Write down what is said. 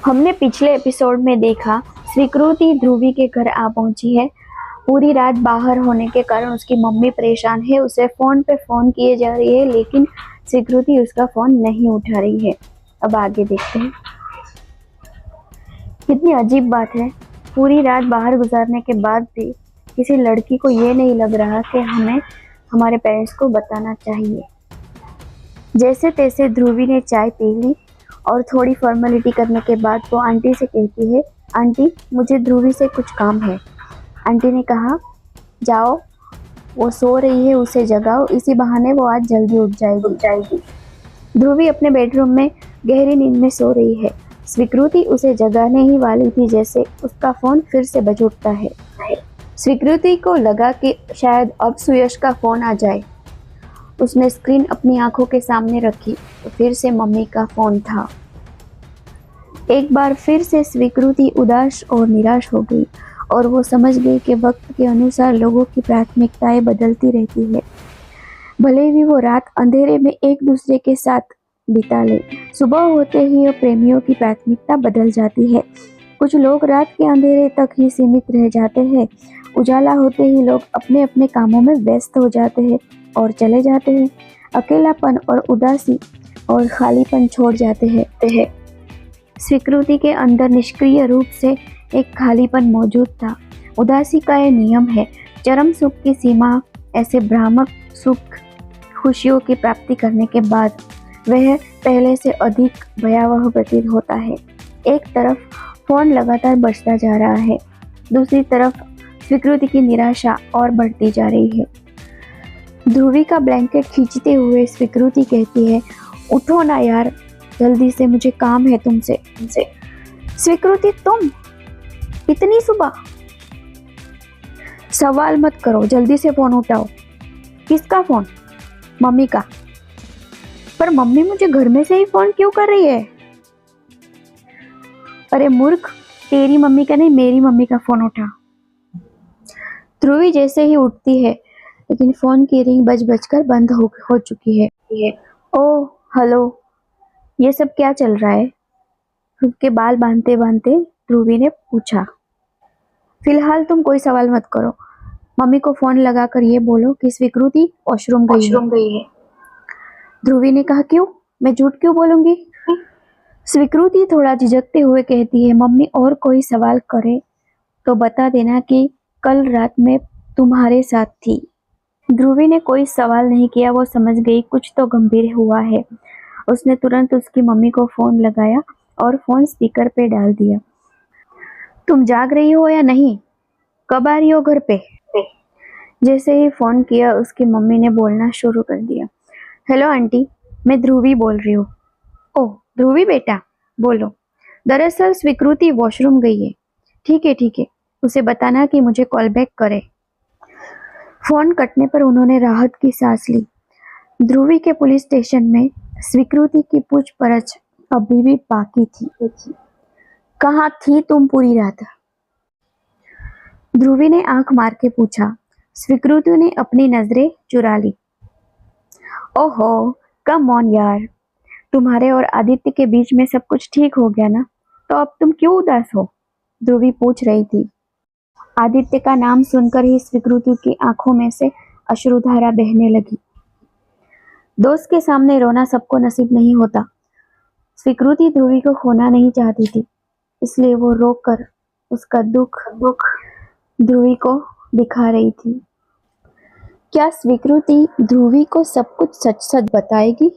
हमने पिछले एपिसोड में देखा स्वीकृति ध्रुवी के घर आ पहुंची है। पूरी रात बाहर होने के कारण उसकी मम्मी परेशान है। उसे फोन पे फोन किए जा रही है लेकिन स्वीकृति उसका फोन नहीं उठा रही है। अब आगे देखते हैं। कितनी अजीब बात है, पूरी रात बाहर गुजारने के बाद भी किसी लड़की को ये नहीं लग रहा कि हमें हमारे पेरेंट्स को बताना चाहिए। जैसे तैसे ध्रुवी ने चाय पी ली और थोड़ी फॉर्मेलिटी करने के बाद वो आंटी से कहती है, आंटी मुझे ध्रुवी से कुछ काम है। आंटी ने कहा, जाओ, वो सो रही है, उसे जगाओ, इसी बहाने वो आज जल्दी उठ जाएगी। ध्रुवी अपने बेडरूम में गहरी नींद में सो रही है। स्वीकृति उसे जगाने ही वाली थी जैसे उसका फोन फिर से बज उठता है। स्वीकृति को लगा कि शायद अब सुयश का फोन आ जाए। उसने स्क्रीन अपनी आंखों के सामने रखी तो फिर से मम्मी का फोन था। एक बार फिर से स्वीकृति उदास और निराश हो गई और वो समझ गई कि वक्त के अनुसार लोगों की प्राथमिकताएं बदलती रहती है। भले ही वो रात अंधेरे में एक दूसरे के साथ बिता ले, सुबह होते ही प्रेमियों की प्राथमिकता बदल जाती है। कुछ लोग रात के अंधेरे तक ही सीमित रह जाते हैं। उजाला होते ही लोग अपने अपने कामों में व्यस्त हो जाते हैं और चले जाते हैं। अकेलापन और उदासी और खालीपन छोड़ जाते हैं। स्वीकृति के अंदर निष्क्रिय रूप से एक खालीपन मौजूद था। उदासी का यह नियम है, चरम सुख की सीमा ऐसे भ्रामक सुख खुशियों की प्राप्ति करने के बाद वह पहले से अधिक भयावह प्रतीत होता है। एक तरफ फोन लगातार बजता जा रहा है, दूसरी तरफ स्वीकृति की निराशा और बढ़ती जा रही है। ध्रुवी का ब्लैंकेट खींचते हुए स्वीकृति कहती है, उठो ना यार, जल्दी से, मुझे काम है तुमसे। स्वीकृति, तुम इतनी सुबह? सवाल मत करो, जल्दी से फोन उठाओ। किसका फोन? मम्मी का। पर मम्मी मुझे घर में से ही फोन क्यों कर रही है? अरे मूर्ख, तेरी मम्मी का नहीं, मेरी मम्मी का फोन उठा। ध्रुवी जैसे ही उठती है लेकिन फोन की रिंग बजकर बंद हो चुकी है। ओह हेलो, ये सब क्या चल रहा है? खुद के बाल बांधते बांधते ध्रुवी ने पूछा। फिलहाल तुम कोई सवाल मत करो, मम्मी को फोन लगाकर ये बोलो कि स्वीकृति वॉशरूम गई है। ध्रुवी ने कहा, क्यों? मैं झूठ क्यों बोलूंगी? स्वीकृति थोड़ा झिझकते हुए कहती है, मम्मी और कोई सवाल करे तो बता देना कि कल रात में तुम्हारे साथ थी। ध्रुवी ने कोई सवाल नहीं किया। वो समझ गई कुछ तो गंभीर हुआ है। उसने तुरंत उसकी मम्मी को फोन लगाया और फोन स्पीकर पे डाल दिया। तुम जाग रही हो या नहीं? कब आ रही हो घर पे? जैसे ही फोन किया उसकी मम्मी ने बोलना शुरू कर दिया। हेलो आंटी, मैं ध्रुवी बोल रही हूँ। ओह ध्रुवी बेटा, बोलो। दरअसल स्वीकृति वॉशरूम गई है। ठीक है, उसे बताना कि मुझे कॉल बैक करे। फोन कटने पर उन्होंने राहत की सांस ली। ध्रुवी के पुलिस स्टेशन में स्वीकृति की पूछपरछ अभी भी बाकी थी। कहाँ थी तुम पूरी रात? ध्रुवी ने आंख मार के पूछा। स्वीकृति ने अपनी नजरें चुरा ली। ओहो, कम ऑन यार, तुम्हारे और आदित्य के बीच में सब कुछ ठीक हो गया ना, तो अब तुम क्यों उदास हो? ध्रुवी पूछ रही थी। आदित्य का नाम सुनकर ही स्वीकृति की आंखों में से अश्रुधारा बहने लगी। दोस्त के सामने रोना सबको नसीब नहीं होता। स्वीकृति ध्रुवी को खोना नहीं चाहती थी, इसलिए वो रोकर उसका दुख ध्रुवी को दिखा रही थी। क्या स्वीकृति ध्रुवी को सब कुछ सच सच बताएगी?